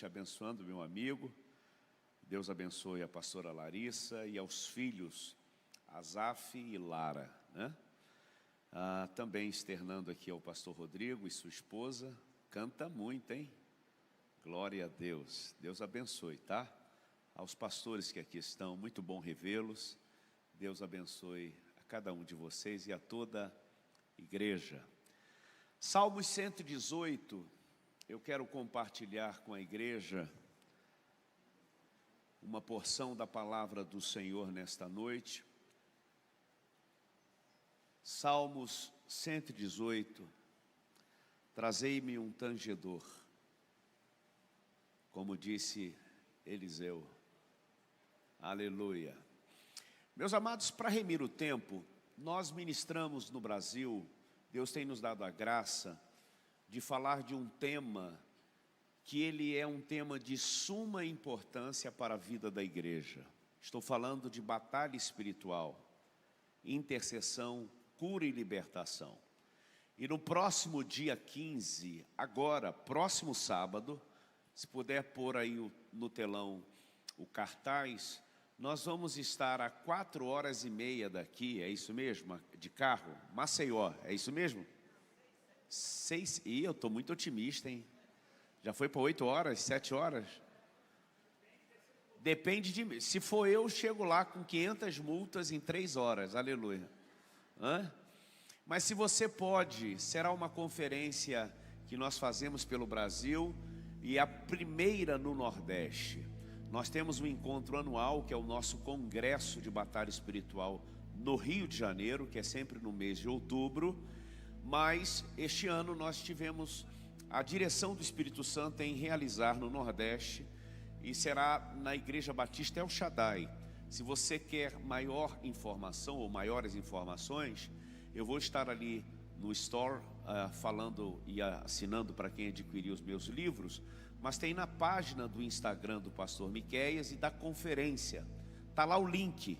Te abençoando, meu amigo. Deus abençoe a pastora Larissa e aos filhos Azaf e Lara, né? Também externando aqui ao pastor Rodrigo e sua esposa. Canta muito, hein? Glória a Deus. Deus abençoe, tá? Aos pastores que aqui estão, muito bom revê-los. Deus abençoe a cada um de vocês e a toda a igreja. Salmos 118, eu quero compartilhar com a igreja uma porção da palavra do Senhor nesta noite. Salmos 118, trazei-me um tangedor, como disse Eliseu. Aleluia. Meus amados, para remir o tempo, nós ministramos no Brasil, Deus tem nos dado a graça de falar de um tema que ele é um tema de suma importância para a vida da igreja. Estou falando de batalha espiritual, intercessão, cura e libertação. E no próximo dia 15, agora, próximo sábado, se puder pôr aí no telão o cartaz, nós vamos estar a 4h30 daqui, é isso mesmo? De carro, Maceió, é isso mesmo? 6, e eu estou muito otimista, hein? Já foi para 8 horas, 7 horas? Depende de mim. Se for eu chego lá com 500 multas em 3 horas, aleluia. Mas se você pode, será uma conferência que nós fazemos pelo Brasil e a primeira no Nordeste. Nós temos um encontro anual, que é o nosso Congresso de Batalha Espiritual no Rio de Janeiro, que é sempre no mês de outubro. Mas este ano nós tivemos a direção do Espírito Santo em realizar no Nordeste e será na Igreja Batista El Shaddai. Se você quer maior informação ou maiores informações, eu vou estar ali no store falando e assinando para quem adquirir os meus livros, mas tem na página do Instagram do pastor Miqueias e da conferência, está lá o link.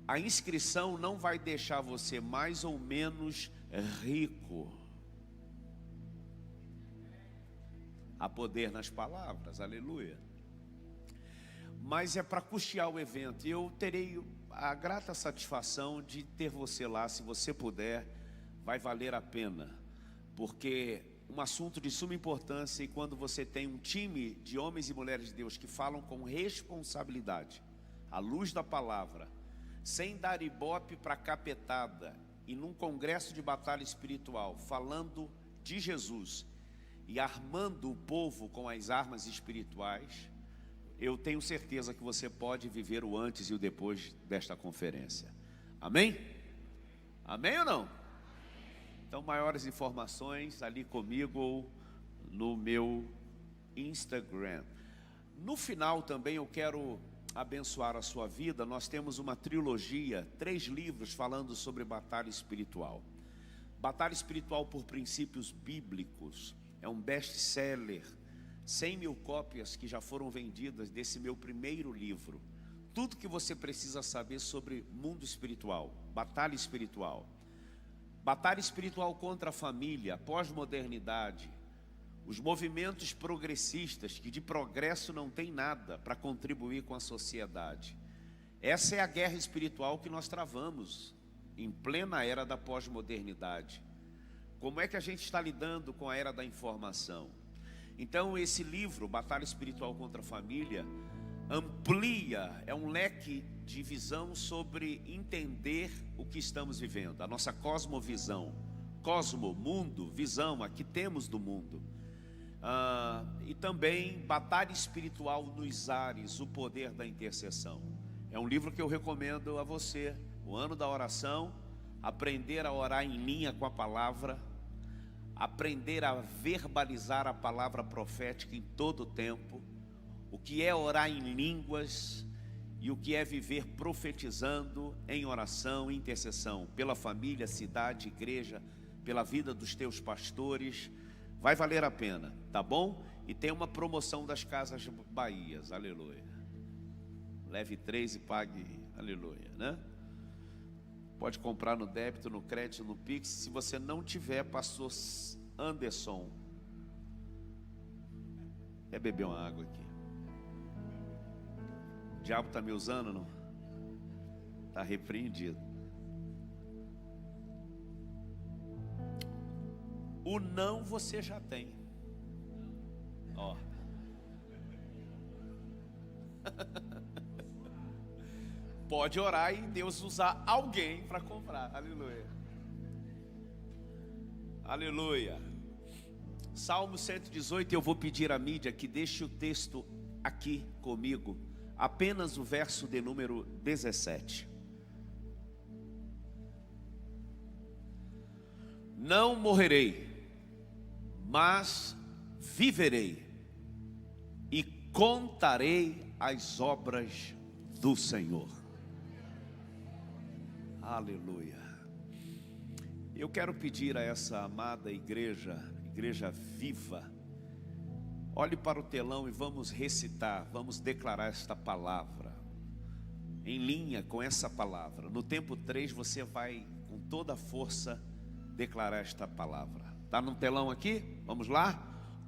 A inscrição não vai deixar você mais ou menos rico. Há poder nas palavras, aleluia. Mas é para custear o evento. E eu terei a grata satisfação de ter você lá, se você puder, vai valer a pena. Porque um assunto de suma importância, e quando você tem um time de homens e mulheres de Deus que falam com responsabilidade, à luz da palavra, sem dar ibope para capetada, e num congresso de batalha espiritual, falando de Jesus e armando o povo com as armas espirituais, eu tenho certeza que você pode viver o antes e o depois desta conferência. Amém? Amém ou não? Então, maiores informações ali comigo ou no meu Instagram. No final também eu quero abençoar a sua vida. Nós temos uma trilogia, 3 livros falando sobre batalha espiritual. Batalha espiritual por princípios bíblicos. É um best-seller, 100 mil cópias que já foram vendidas desse meu primeiro livro. Tudo que você precisa saber sobre mundo espiritual, batalha espiritual contra a família, pós-modernidade, os movimentos progressistas que de progresso não tem nada para contribuir com a sociedade. Essa é a guerra espiritual que nós travamos em plena era da pós-modernidade. Como é que a gente está lidando com a era da informação? Então esse livro, Batalha Espiritual contra a Família, amplia, é um leque de visão sobre entender o que estamos vivendo, a nossa cosmovisão. Cosmo, mundo, visão, aqui temos do mundo. E também Batalha Espiritual nos Ares, o poder da intercessão. É um livro que eu recomendo a você. O ano da oração, aprender a orar em linha com a palavra, aprender a verbalizar a palavra profética em todo o tempo, o que é orar em línguas e o que é viver profetizando em oração e intercessão pela família, cidade, igreja, pela vida dos teus pastores. Vai valer a pena, tá bom? E tem uma promoção das Casas Bahias, aleluia. Leve 3 e pague, aleluia, né? Pode comprar no débito, no crédito, no Pix. Se você não tiver, pastor Anderson, Até beber uma água aqui. O diabo está me usando, não? Está repreendido. O não você já tem. Ó. Pode orar e Deus usar alguém para comprar. Aleluia. Aleluia. Salmo 118, eu vou pedir à mídia que deixe o texto aqui comigo. Apenas o verso de número 17. Não morrerei, mas viverei e contarei as obras do Senhor. Aleluia. Eu quero pedir a essa amada igreja viva, olhe para o telão e vamos recitar, vamos declarar esta palavra, em linha com essa palavra. No tempo 3 você vai com toda a força declarar esta palavra. Está no telão aqui? Vamos lá?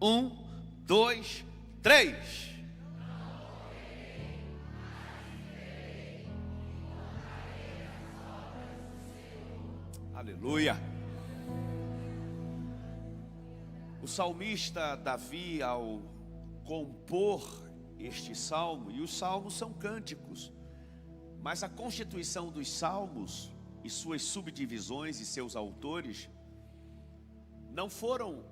1, 2, 3. Aleluia. O salmista Davi, ao compor este salmo, e os salmos são cânticos, mas a constituição dos salmos e suas subdivisões e seus autores não foram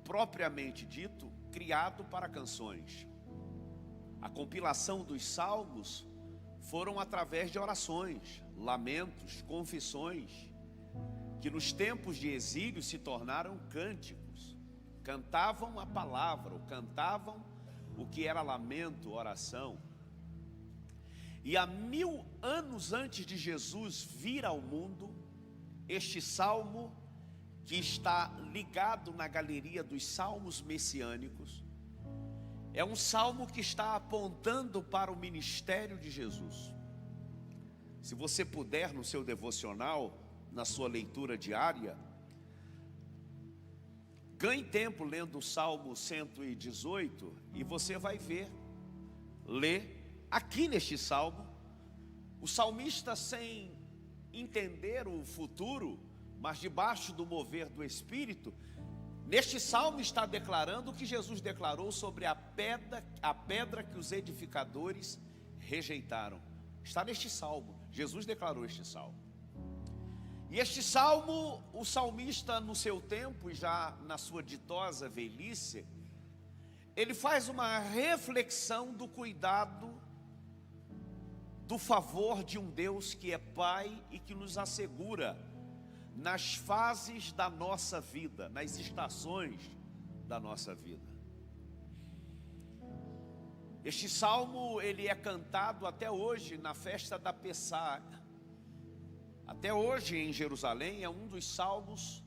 propriamente dito criado para canções. A compilação dos salmos foram através de orações, lamentos, confissões, que nos tempos de exílio se tornaram cânticos. Cantavam a palavra, ou cantavam o que era lamento, oração. E há 1000 anos antes de Jesus vir ao mundo, este salmo, que está ligado na galeria dos salmos messiânicos, é um salmo que está apontando para o ministério de Jesus. Se você puder, no seu devocional, na sua leitura diária, ganhe tempo lendo o Salmo 118 e você vai ver, ler aqui neste salmo, o salmista, sem entender o futuro, mas debaixo do mover do Espírito, neste salmo está declarando o que Jesus declarou sobre a pedra que os edificadores rejeitaram. Está neste salmo, Jesus declarou este salmo. E este salmo, o salmista no seu tempo, já na sua ditosa velhice, ele faz uma reflexão do cuidado, do favor de um Deus que é Pai e que nos assegura nas fases da nossa vida, nas estações da nossa vida. Este salmo, ele é cantado até hoje na festa da Pessah. Até hoje em Jerusalém é um dos salmos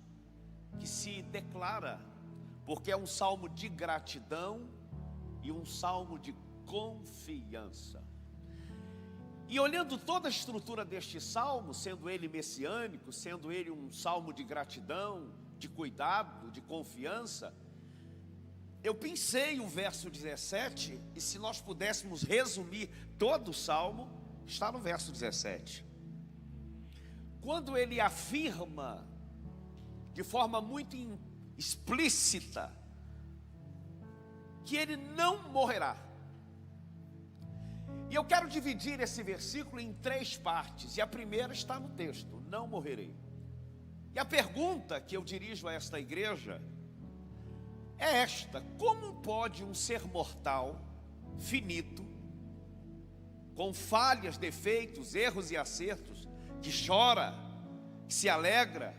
que se declara, porque é um salmo de gratidão e um salmo de confiança. E olhando toda a estrutura deste salmo, sendo ele messiânico, sendo ele um salmo de gratidão, de cuidado, de confiança, eu pensei o verso 17, e se nós pudéssemos resumir todo o salmo, está no verso 17. Quando ele afirma de forma muito explícita que ele não morrerá. E eu quero dividir esse versículo em 3 partes, e a primeira está no texto: não morrerei. E a pergunta que eu dirijo a esta igreja é esta: como pode um ser mortal, finito, com falhas, defeitos, erros e acertos, que chora, que se alegra,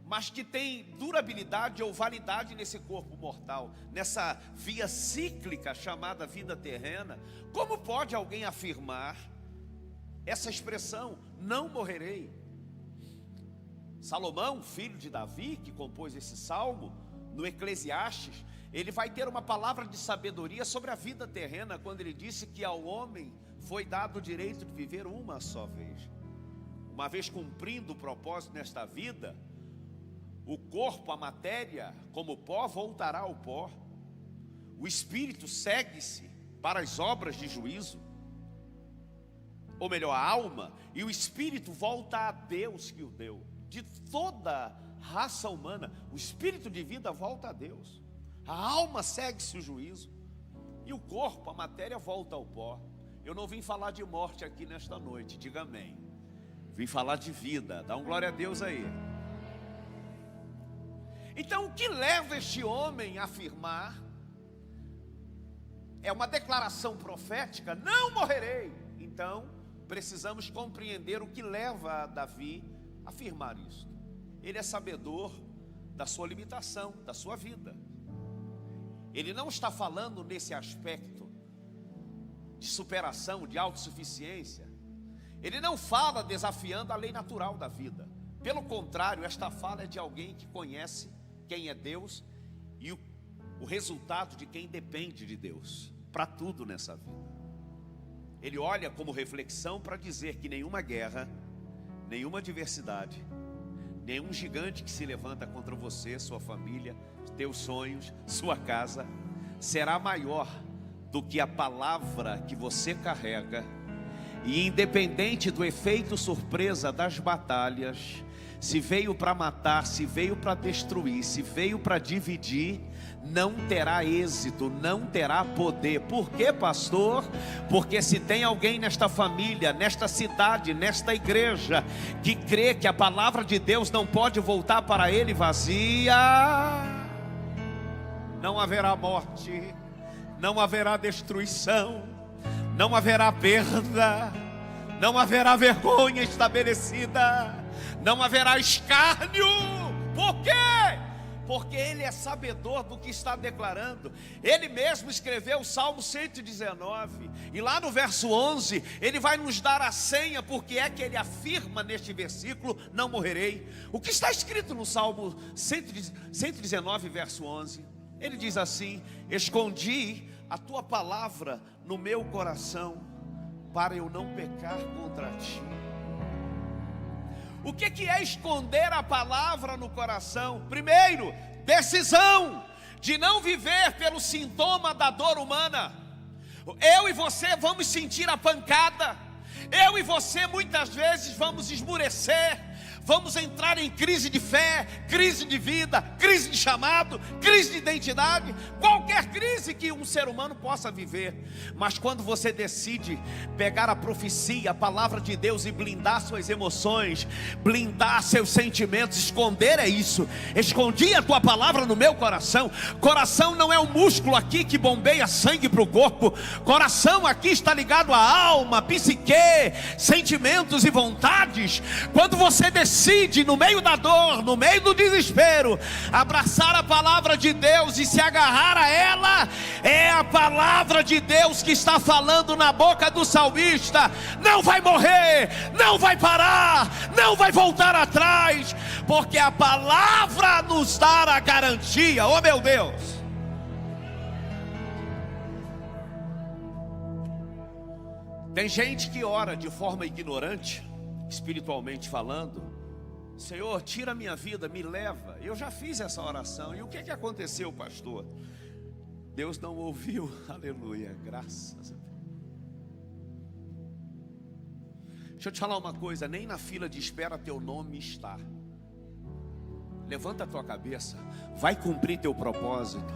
mas que tem durabilidade ou validade nesse corpo mortal, nessa via cíclica chamada vida terrena, como pode alguém afirmar essa expressão, não morrerei? Salomão, filho de Davi, que compôs esse salmo, no Eclesiastes, ele vai ter uma palavra de sabedoria sobre a vida terrena, quando ele disse que ao homem foi dado o direito de viver uma só vez. Uma vez cumprindo o propósito nesta vida, o corpo, a matéria, como pó, voltará ao pó. o espírito segue-se para as obras de juízo, ou melhor, a alma, e o espírito volta a Deus que o deu. De toda raça humana, o espírito de vida volta a Deus. A alma segue-se o juízo, e o corpo, a matéria, volta ao pó. Eu não vim falar de morte aqui nesta noite, diga amém. Vim falar de vida, dá um glória a Deus aí. Então, o que leva este homem a afirmar, é uma declaração profética: não morrerei. Então, precisamos compreender o que leva a Davi a afirmar isso. Ele é sabedor da sua limitação, da sua vida. Ele não está falando nesse aspecto de superação, de autossuficiência. Ele não fala desafiando a lei natural da vida. Pelo contrário, esta fala é de alguém que conhece quem é Deus e o resultado de quem depende de Deus para tudo nessa vida. Ele olha como reflexão para dizer que nenhuma guerra, nenhuma adversidade, nenhum gigante que se levanta contra você, sua família, teus sonhos, sua casa, será maior do que a palavra que você carrega. E independente do efeito surpresa das batalhas, se veio para matar, se veio para destruir, se veio para dividir, não terá êxito, não terá poder. Por quê, pastor? Porque se tem alguém nesta família, nesta cidade, nesta igreja, que crê que a palavra de Deus não pode voltar para ele vazia, não haverá morte, não haverá destruição, não haverá perda, não haverá vergonha estabelecida, não haverá escárnio. Por quê? Porque ele é sabedor do que está declarando. Ele mesmo escreveu o Salmo 119, e lá no verso 11, ele vai nos dar a senha, porque é que ele afirma neste versículo: não morrerei. O que está escrito no Salmo 119, verso 11? Ele diz assim: escondi a tua palavra no meu coração, para eu não pecar contra ti. O que é esconder a palavra no coração? Primeiro, decisão de não viver pelo sintoma da dor humana. Eu e você vamos sentir a pancada. Eu e você muitas vezes vamos esmurecer. Vamos entrar em crise de fé, crise de vida, crise de chamado, crise de identidade, qualquer crise que um ser humano possa viver. Mas quando você decide pegar a profecia, a palavra de Deus, e blindar suas emoções, blindar seus sentimentos, esconder é isso. Escondi a tua palavra no meu coração. Coração não é um músculo aqui que bombeia sangue para o corpo. Coração aqui está ligado à alma, psique, sentimentos e vontades. Quando você decide no meio da dor, no meio do desespero, abraçar a palavra de Deus e se agarrar a ela, é a palavra de Deus que está falando na boca do salmista: não vai morrer, não vai parar, não vai voltar atrás, porque a palavra nos dá a garantia. Oh meu Deus! Tem gente que ora de forma ignorante, espiritualmente falando: Senhor, tira a minha vida, me leva. Eu já fiz essa oração. E o que aconteceu, pastor? Deus não ouviu. Aleluia, graças a Deus. Deixa eu te falar uma coisa: nem na fila de espera teu nome está. Levanta a tua cabeça, vai cumprir teu propósito.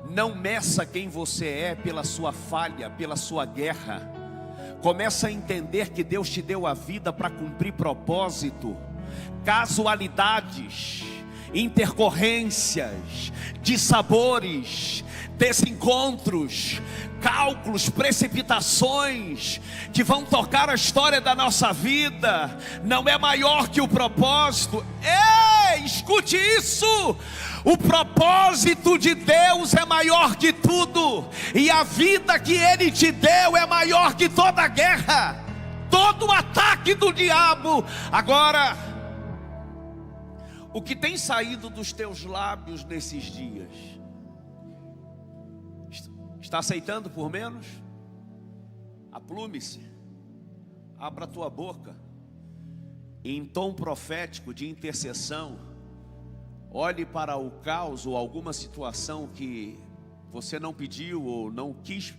Não meça quem você é pela sua falha, pela sua guerra. Começa a entender que Deus te deu a vida para cumprir propósito. Casualidades, intercorrências, dissabores, desencontros, cálculos, precipitações que vão tocar a história da nossa vida, não é maior que o propósito. Ei, escute isso: o propósito de Deus é maior que tudo, e a vida que Ele te deu é maior que toda guerra, todo ataque do diabo. Agora, o que tem saído dos teus lábios nesses dias? Está aceitando por menos? Aplume-se, abra a tua boca, e em tom profético de intercessão, olhe para o caos ou alguma situação que você não pediu ou não quis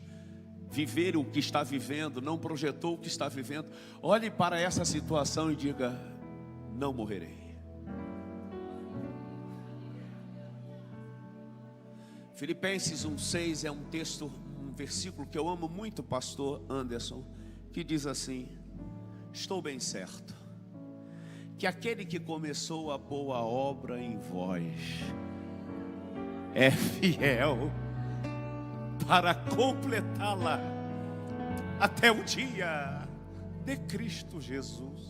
viver o que está vivendo, não projetou o que está vivendo, olhe para essa situação e diga: não morrerei. Filipenses 1:6 é um texto, um versículo que eu amo muito, pastor Anderson, que diz assim: estou bem certo que aquele que começou a boa obra em vós é fiel para completá-la até o dia de Cristo Jesus.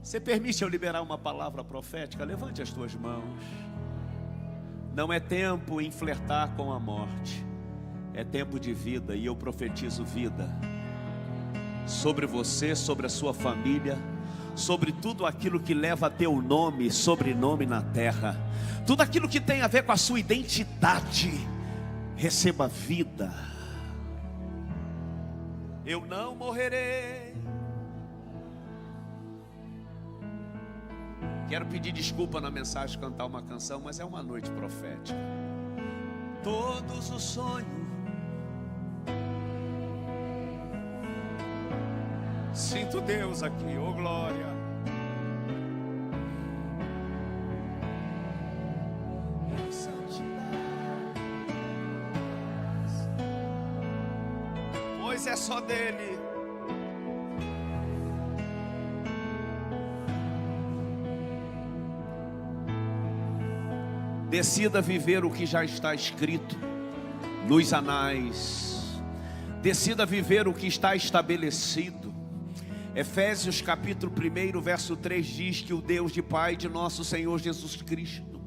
Você permite eu liberar uma palavra profética? Levante as tuas mãos. Não é tempo em flertar com a morte, é tempo de vida, e eu profetizo vida sobre você, sobre a sua família, sobre tudo aquilo que leva teu nome, sobrenome na terra, tudo aquilo que tem a ver com a sua identidade. Receba vida. Eu não morrerei. Quero pedir desculpa na mensagem, cantar uma canção, mas é uma noite profética. Todos os sonhos, sinto Deus aqui, oh glória. Pois é só dele. Decida viver o que já está escrito nos anais. Decida viver o que está estabelecido. Efésios capítulo 1, verso 3 diz que o Deus de Pai de nosso Senhor Jesus Cristo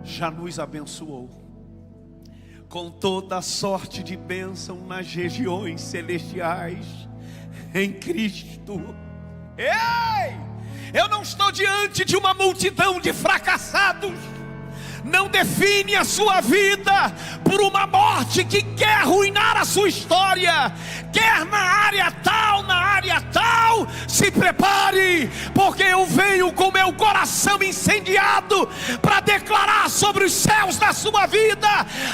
já nos abençoou com toda sorte de bênção nas regiões celestiais em Cristo. Ei! Eu não estou diante de uma multidão de fracassados. Não define a sua vida por uma morte que quer arruinar a sua história. Quer na área tal, na área tal. Se prepare, porque eu venho com meu coração incendiado para declarar sobre os céus da sua vida: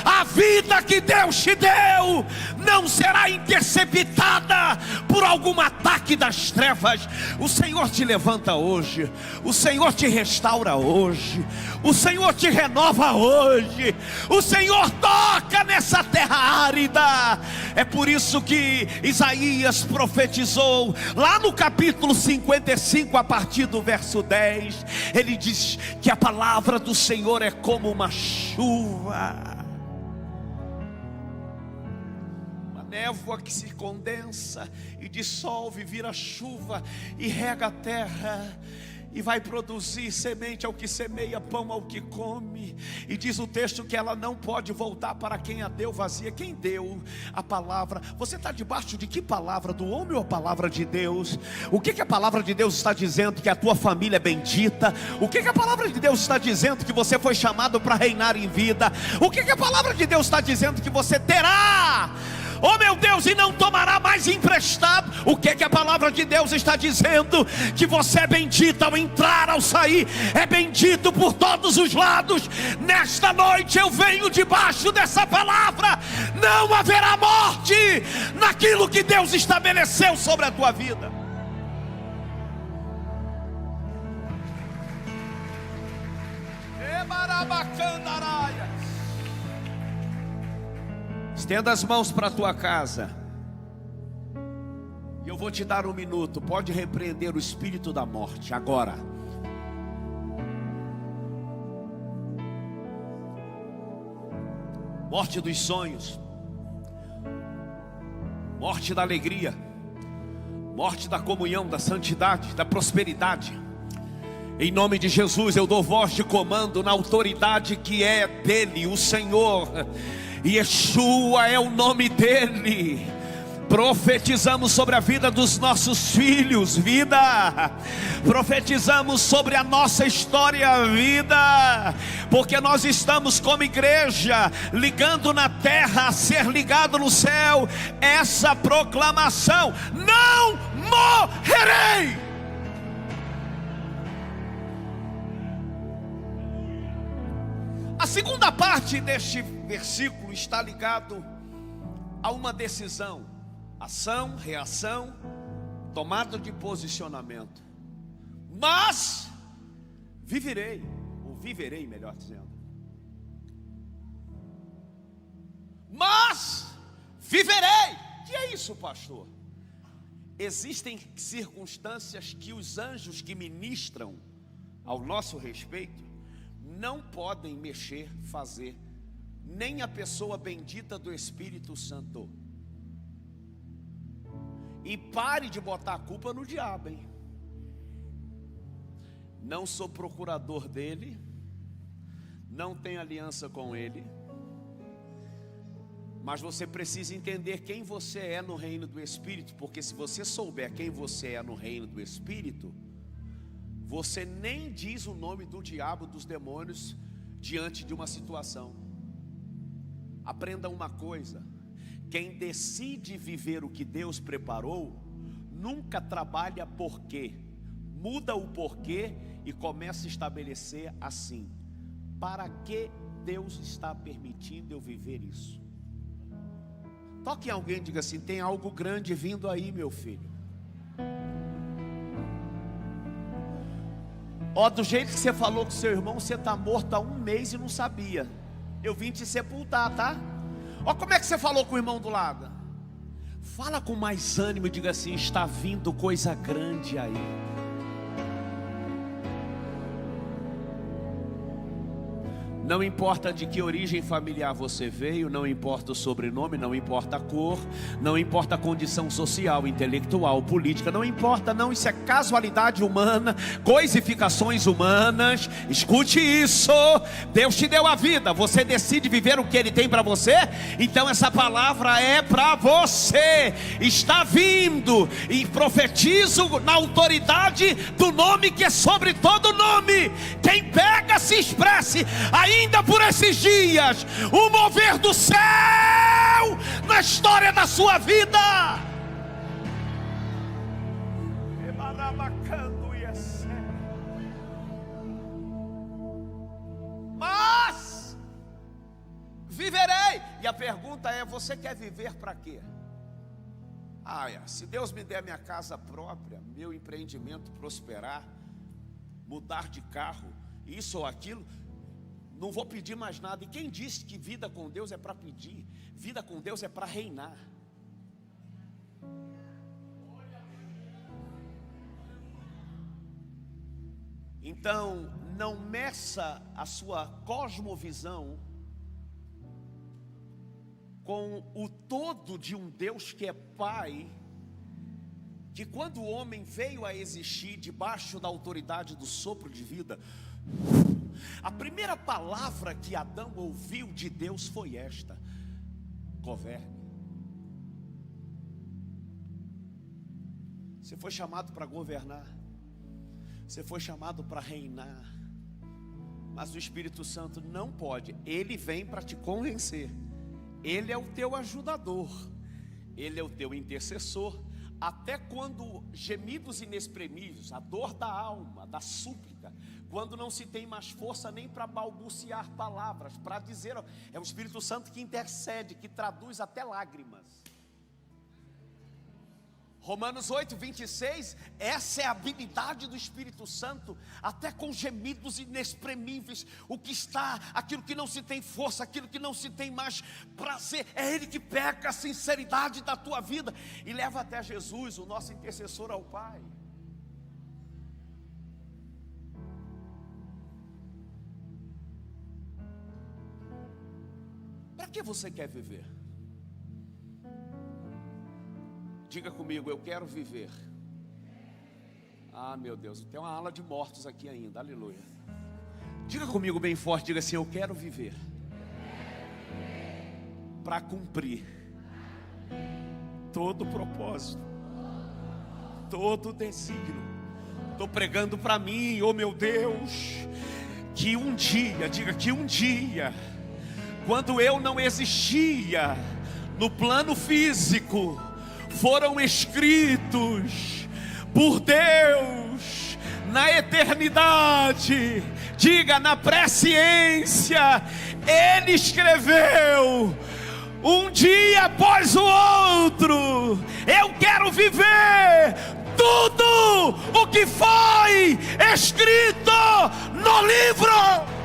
a vida que Deus te deu não será interceptada por algum ataque das trevas. O Senhor te levanta hoje, o Senhor te restaura hoje, o Senhor te renova hoje, o Senhor toca nessa terra árida. É por isso que Isaías profetizou lá no capítulo 55, a partir do verso 10. Ele diz que a palavra do Senhor é como uma chuva, uma névoa que se condensa e dissolve, vira chuva e rega a terra, e vai produzir semente ao que semeia, pão ao que come. E diz o texto que ela não pode voltar para quem a deu vazia. Quem deu a palavra? Você está debaixo de que palavra? Do homem ou a palavra de Deus? O que a palavra de Deus está dizendo? Que a tua família é bendita. O que a palavra de Deus está dizendo? Que você foi chamado para reinar em vida. O que a palavra de Deus está dizendo? Que você terá, oh meu Deus, e não tomará mais emprestado. O que a palavra de Deus está dizendo? Que você é bendito ao entrar, ao sair, é bendito por todos os lados. Nesta noite eu venho debaixo dessa palavra. Não haverá morte naquilo que Deus estabeleceu sobre a tua vida. Estenda as mãos para a tua casa, e eu vou te dar 1 minuto. Pode repreender o espírito da morte agora. Morte dos sonhos, morte da alegria, morte da comunhão, da santidade, da prosperidade. Em nome de Jesus eu dou voz de comando na autoridade que é dele, o Senhor. Yeshua é o nome dele. Profetizamos sobre a vida dos nossos filhos, vida. Profetizamos sobre a nossa história, vida. Porque nós estamos como igreja, ligando na terra a ser ligado no céu. Essa proclamação: não morrerei. A segunda parte deste versículo está ligado a uma decisão: ação, reação, tomada de posicionamento. Mas viverei, ou viverei, melhor dizendo. Mas viverei. Que é isso, pastor? Existem circunstâncias que os anjos que ministram ao nosso respeito não podem mexer, fazer, nem a pessoa bendita do Espírito Santo. E pare de botar a culpa no diabo, hein? Não sou procurador dele, não tenho aliança com ele, mas você precisa entender quem você é no reino do Espírito, porque se você souber quem você é no reino do Espírito, você nem diz o nome do diabo, dos demônios, diante de uma situação. Aprenda uma coisa: quem decide viver o que Deus preparou, nunca trabalha porquê, muda o porquê e começa a estabelecer assim: para que Deus está permitindo eu viver isso? Toque em alguém e diga assim: tem algo grande vindo aí, meu filho. Ó, do jeito que você falou com seu irmão, você está morto há 1 mês e não sabia. Eu vim te sepultar, tá? Ó, como é que você falou com o irmão do lado? Fala com mais ânimo e diga assim: está vindo coisa grande aí. Não importa de que origem familiar você veio, não importa o sobrenome, não importa a cor, não importa a condição social, intelectual, política, não importa, não, isso é casualidade humana, coisificações humanas. Escute isso: Deus te deu a vida, você decide viver o que Ele tem para você, então essa palavra é para você. Está vindo, e profetizo na autoridade do nome que é sobre todo nome. Quem pega se expresse. Ainda por esses dias, o mover do céu na história da sua vida. Mas viverei. E a pergunta é: você quer viver para quê? Se Deus me der minha casa própria, meu empreendimento prosperar, mudar de carro, isso ou aquilo, não vou pedir mais nada. E quem disse que vida com Deus é para pedir? Vida com Deus é para reinar. Então, não meça a sua cosmovisão com o todo de um Deus que é Pai, que quando o homem veio a existir debaixo da autoridade do sopro de vida, a primeira palavra que Adão ouviu de Deus foi esta: governe. Você foi chamado para governar, você foi chamado para reinar, mas o Espírito Santo não pode. Ele vem para te convencer. Ele é o teu ajudador, Ele é o teu intercessor. Até quando gemidos inexprimíveis, a dor da alma, da súplica, quando não se tem mais força nem para balbuciar palavras, para dizer, é o Espírito Santo que intercede, que traduz até lágrimas. Romanos 8:26, essa é a habilidade do Espírito Santo, até com gemidos inexprimíveis, o que está, aquilo que não se tem força, aquilo que não se tem mais prazer, é Ele que pega a sinceridade da tua vida e leva até Jesus, o nosso intercessor ao Pai. Para que você quer viver? Diga comigo: eu quero viver. Meu Deus, tem uma ala de mortos aqui ainda, aleluia. Diga comigo bem forte, diga assim: eu quero viver para cumprir todo o propósito, todo o desígnio. Estou pregando para mim, oh meu Deus, que um dia, diga que um dia, quando eu não existia no plano físico, foram escritos por Deus na eternidade Diga: na presciência Ele escreveu, um dia após o outro. Eu quero viver tudo o que foi escrito no livro.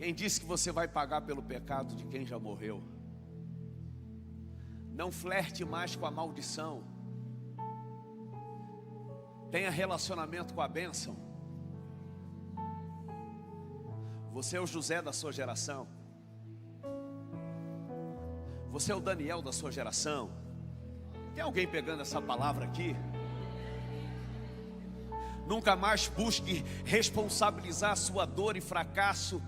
Quem disse que você vai pagar pelo pecado de quem já morreu? Não flerte mais com a maldição. Tenha relacionamento com a bênção. Você é o José da sua geração. Você é o Daniel da sua geração. Tem alguém pegando essa palavra aqui? Nunca mais busque responsabilizar a sua dor e fracasso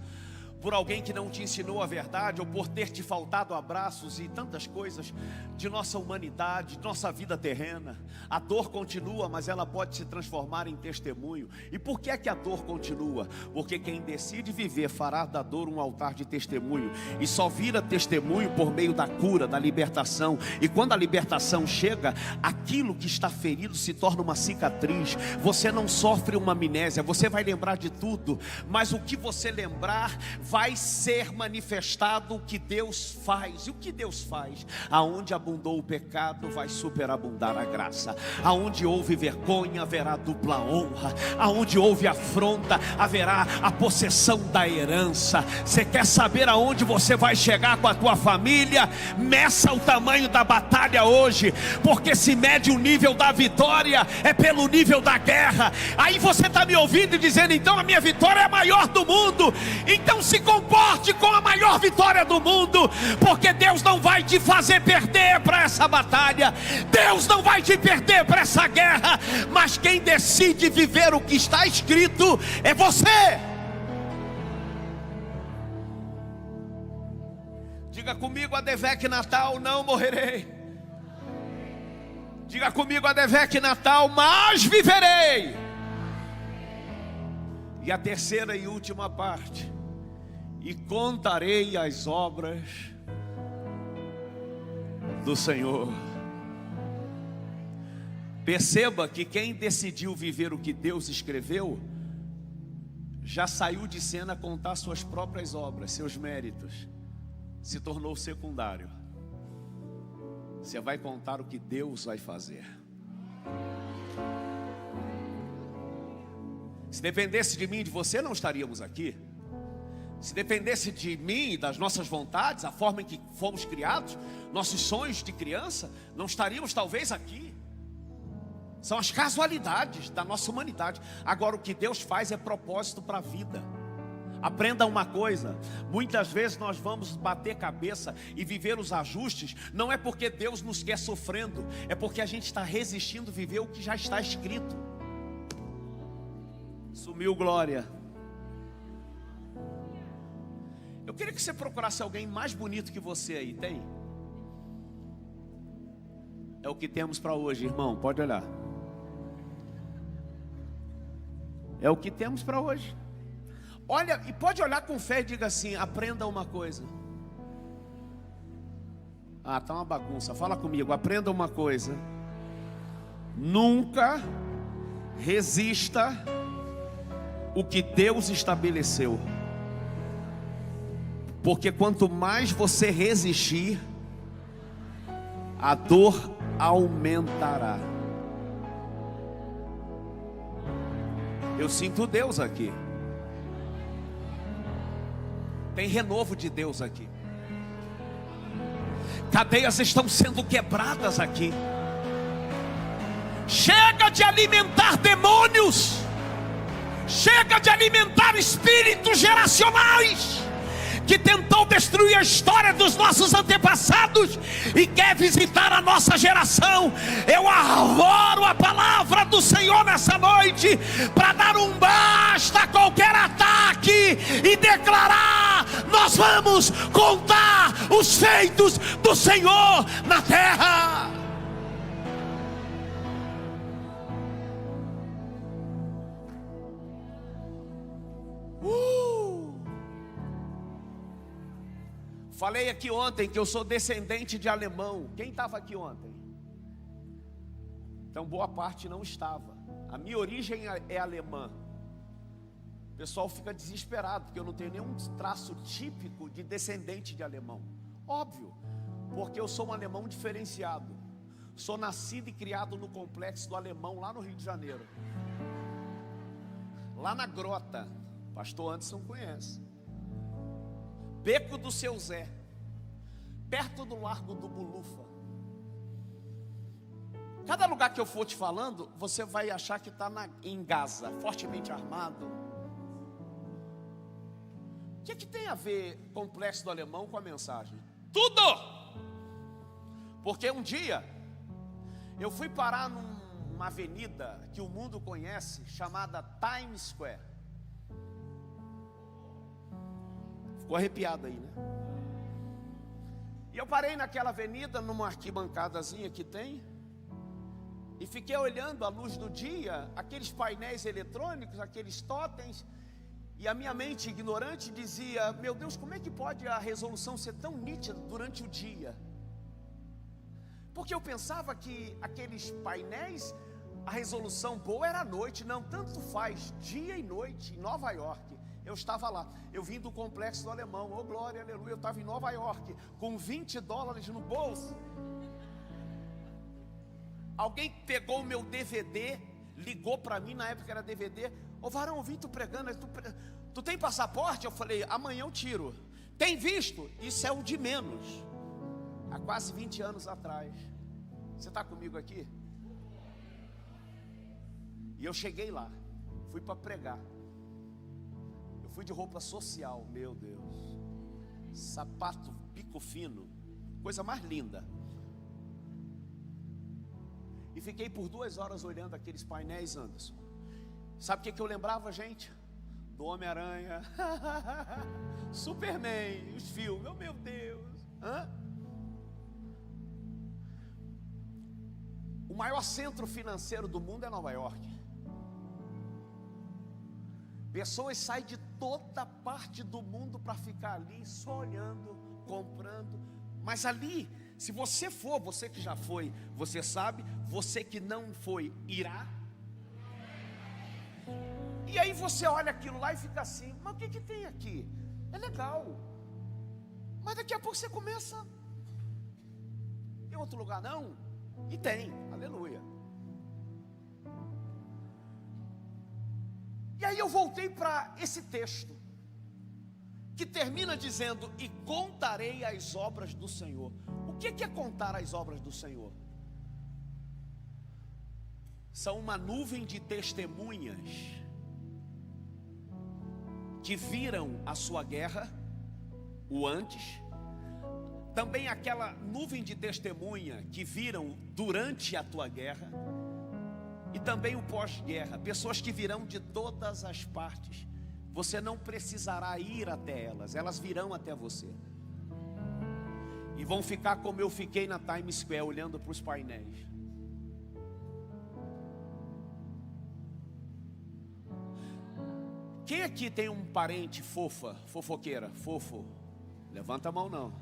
por alguém que não te ensinou a verdade, ou por ter te faltado abraços e tantas coisas de nossa humanidade, de nossa vida terrena. A dor continua, mas ela pode se transformar em testemunho. E por que é que a dor continua? Porque quem decide viver fará da dor um altar de testemunho, e só vira testemunho por meio da cura, da libertação. E quando a libertação chega, aquilo que está ferido se torna uma cicatriz. Você não sofre uma amnésia, você vai lembrar de tudo, mas o que você lembrar vai ser manifestado o que Deus faz. E o que Deus faz? Aonde abundou o pecado, vai superabundar a graça. Aonde houve vergonha, haverá dupla honra. Aonde houve afronta, haverá a possessão da herança. Você quer saber aonde você vai chegar com a tua família? Meça o tamanho da batalha hoje, porque se mede o nível da vitória é pelo nível da guerra. Aí você está me ouvindo e dizendo: então a minha vitória é a maior do mundo. Então se comporte com a maior vitória do mundo, porque Deus não vai te fazer perder para essa batalha. Deus não vai te perder para essa guerra. Mas quem decide viver o que está escrito é você. Diga comigo: Adevec Natal, não morrerei. Diga comigo: Adevec Natal, mas viverei. E a terceira e última parte: e contarei as obras do Senhor. Perceba que quem decidiu viver o que Deus escreveu já saiu de cena a contar suas próprias obras, seus méritos. Se tornou secundário. Você vai contar o que Deus vai fazer. Se dependesse de mim e de você, não estaríamos aqui. Se dependesse de mim, das nossas vontades, a forma em que fomos criados, nossos sonhos de criança, não estaríamos talvez aqui. São as casualidades da nossa humanidade. Agora, o que Deus faz é propósito para a vida. Aprenda uma coisa: muitas vezes nós vamos bater cabeça e viver os ajustes, não é porque Deus nos quer sofrendo, é porque a gente está resistindo viver o que já está escrito. Sumiu glória. Eu queria que você procurasse alguém mais bonito que você aí. Tem? É o que temos para hoje, irmão. Pode olhar. É o que temos para hoje. Olha, e pode olhar com fé e diga assim: aprenda uma coisa. Ah, tá uma bagunça. Fala comigo: aprenda uma coisa. Nunca resista o que Deus estabeleceu. Porque quanto mais você resistir, a dor aumentará. Eu sinto Deus aqui. Tem renovo de Deus aqui. Cadeias estão sendo quebradas aqui. Chega de alimentar demônios. Chega de alimentar espíritos geracionais que tentou destruir a história dos nossos antepassados e quer visitar a nossa geração. Eu arvoro a palavra do Senhor nessa noite para dar um basta a qualquer ataque e declarar: nós vamos contar os feitos do Senhor na terra. Falei aqui ontem que eu sou descendente de alemão. Quem estava aqui ontem? Então boa parte não estava. A minha origem é alemã. O pessoal fica desesperado, porque eu não tenho nenhum traço típico de descendente de alemão. Óbvio, porque eu sou um alemão diferenciado. Sou nascido e criado no complexo do Alemão, lá no Rio de Janeiro. Lá na Grota, pastor Anderson conhece. Beco do Seu Zé, perto do Largo do Bulufa. Cada lugar que eu for te falando, você vai achar que está em Gaza, fortemente armado. O que tem a ver complexo do Alemão com a mensagem? Tudo! Porque um dia eu fui parar numa avenida que o mundo conhece, chamada Times Square. Ficou arrepiado aí, né? E eu parei naquela avenida, numa arquibancadazinha que tem, e fiquei olhando à luz do dia, aqueles painéis eletrônicos, aqueles totens, e a minha mente ignorante dizia: meu Deus, como é que pode a resolução ser tão nítida durante o dia? Porque eu pensava que aqueles painéis, a resolução boa era à noite. Não, tanto faz, dia e noite, em Nova York. Eu estava lá, eu vim do complexo do Alemão, oh glória, aleluia, eu estava em Nova York, com $20 no bolso. Alguém pegou o meu DVD, ligou para mim, na época era DVD, ô varão, eu vim tu pregando, tu tem passaporte? Eu falei, amanhã eu tiro. Tem visto? Isso é o de menos. Há quase 20 anos atrás. Você está comigo aqui? E eu cheguei lá, fui para pregar. Eu fui de roupa social, meu Deus. Sapato, pico fino, coisa mais linda. E fiquei por 2 horas olhando aqueles painéis, Anderson. Sabe o que eu lembrava, gente? Do Homem-Aranha, Superman, os filmes, oh meu Deus. O maior centro financeiro do mundo é Nova York. Pessoas saem de toda parte do mundo para ficar ali, só olhando, comprando. Mas ali, se você for, você que já foi, você sabe, você que não foi, irá. E aí você olha aquilo lá e fica assim, mas o que tem aqui? É legal. Mas daqui a pouco você começa. Em outro lugar não? E tem, aleluia. E aí eu voltei para esse texto, que termina dizendo, e contarei as obras do Senhor. O que é contar as obras do Senhor? São uma nuvem de testemunhas, que viram a sua guerra, o antes, também aquela nuvem de testemunha que viram durante a tua guerra, e também o pós-guerra, pessoas que virão de todas as partes. Você não precisará ir até elas, elas virão até você. E vão ficar como eu fiquei na Times Square, olhando para os painéis. Quem aqui tem um parente fofoqueira, fofo? Levanta a mão não.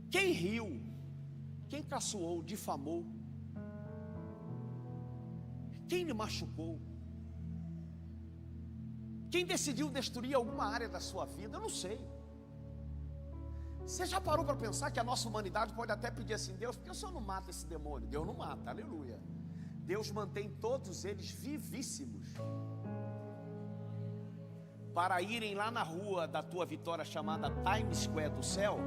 Quem riu? Quem caçoou, difamou? Quem lhe machucou? Quem decidiu destruir alguma área da sua vida? Eu não sei. Você já parou para pensar que a nossa humanidade pode até pedir assim: Deus, por que o Senhor não mata esse demônio? Deus não mata, aleluia. Deus mantém todos eles vivíssimos, para irem lá na rua da tua vitória, chamada Times Square do céu,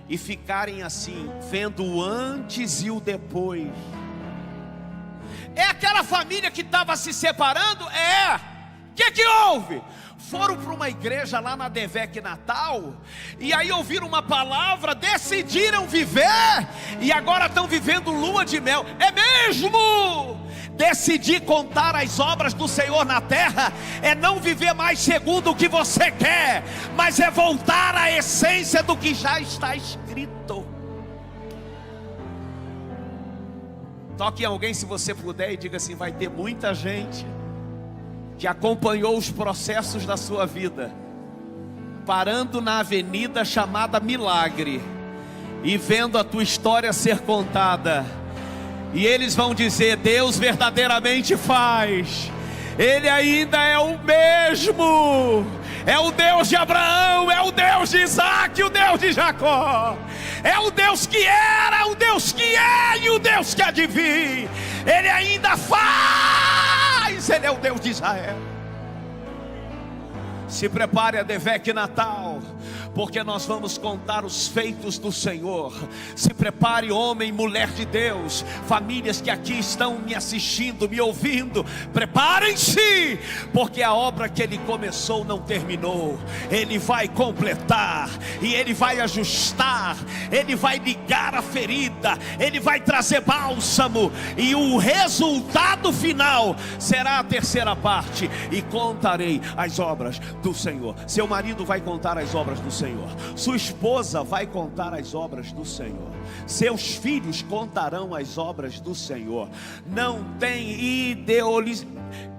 e ficarem assim, vendo o antes e o depois. É aquela família que estava se separando? O que houve? Foram para uma igreja lá na Devec Natal, e aí ouviram uma palavra, decidiram viver, e agora estão vivendo lua de mel. É mesmo? Decidir contar as obras do Senhor na terra é não viver mais segundo o que você quer, mas é voltar à essência do que já está escrito. Toque em alguém se você puder e diga assim: vai ter muita gente que acompanhou os processos da sua vida, parando na avenida chamada Milagre e vendo a tua história ser contada. E eles vão dizer: Deus verdadeiramente faz. Ele ainda é o mesmo. É o Deus de Abraão, é o Deus de Isaac, o Deus de Jacó. É o Deus que era, o Deus que é e o Deus que há de vir. Ele ainda faz. Ele é o Deus de Israel. Se prepare a Devec Natal, porque nós vamos contar os feitos do Senhor. Se prepare, homem e mulher de Deus, famílias que aqui estão me assistindo, me ouvindo, preparem-se, porque a obra que Ele começou não terminou. Ele vai completar, e Ele vai ajustar, Ele vai ligar a ferida, Ele vai trazer bálsamo, e o resultado final será a terceira parte. E contarei as obras do Senhor. Seu marido vai contar as obras do Senhor, sua esposa vai contar as obras do Senhor, seus filhos contarão as obras do Senhor. Não tem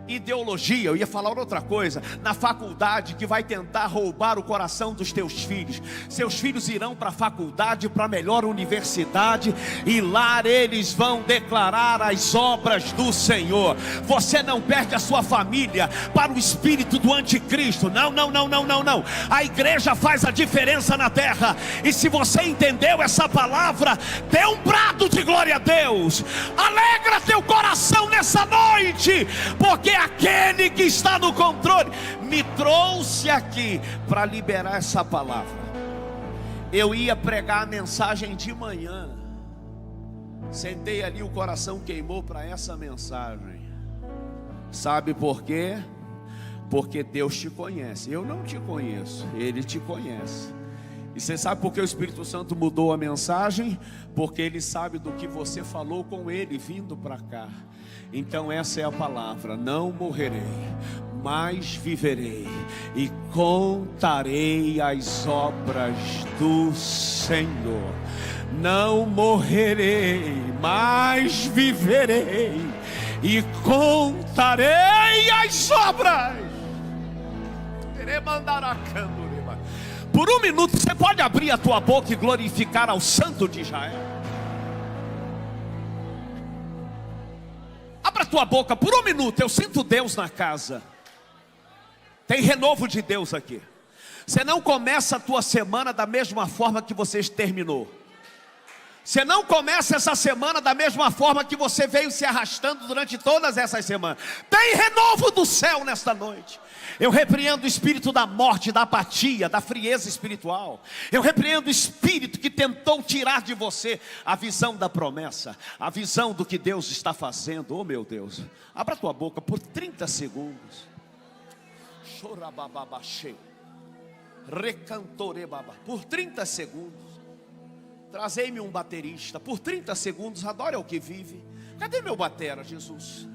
ideologia, eu ia falar outra coisa, na faculdade que vai tentar roubar o coração dos teus filhos. Seus filhos irão para a faculdade, para a melhor universidade, e lá eles vão declarar as obras do Senhor. Você não perde a sua família para o espírito do anticristo. Não. A igreja faz a diferença na terra, e se você entendeu essa palavra, dê um brado de glória a Deus. Alegra teu coração nessa noite, porque aquele que está no controle me trouxe aqui para liberar essa palavra. Eu ia pregar a mensagem de manhã, sentei ali, o coração queimou para essa mensagem. Sabe por quê? Porque Deus te conhece. Eu não te conheço, Ele te conhece. E você sabe por que o Espírito Santo mudou a mensagem? Porque Ele sabe do que você falou com Ele vindo para cá. Então essa é a palavra: não morrerei, mas viverei e contarei as obras do Senhor. Não morrerei, mas viverei e contarei as obras. Por um minuto você pode abrir a tua boca e glorificar ao Santo de Israel. Abra a tua boca por um minuto. Eu sinto Deus na casa. Tem renovo de Deus aqui. Você não começa a tua semana da mesma forma que você terminou. Você não começa essa semana da mesma forma que você veio se arrastando durante todas essas semanas. Tem renovo do céu nesta noite. Eu repreendo o espírito da morte, da apatia, da frieza espiritual. Eu repreendo o espírito que tentou tirar de você a visão da promessa, a visão do que Deus está fazendo. Oh meu Deus, abra tua boca por 30 segundos. Por 30 segundos. Trazei-me um baterista. Por 30 segundos, adore ao que vive. Cadê meu batera, Jesus?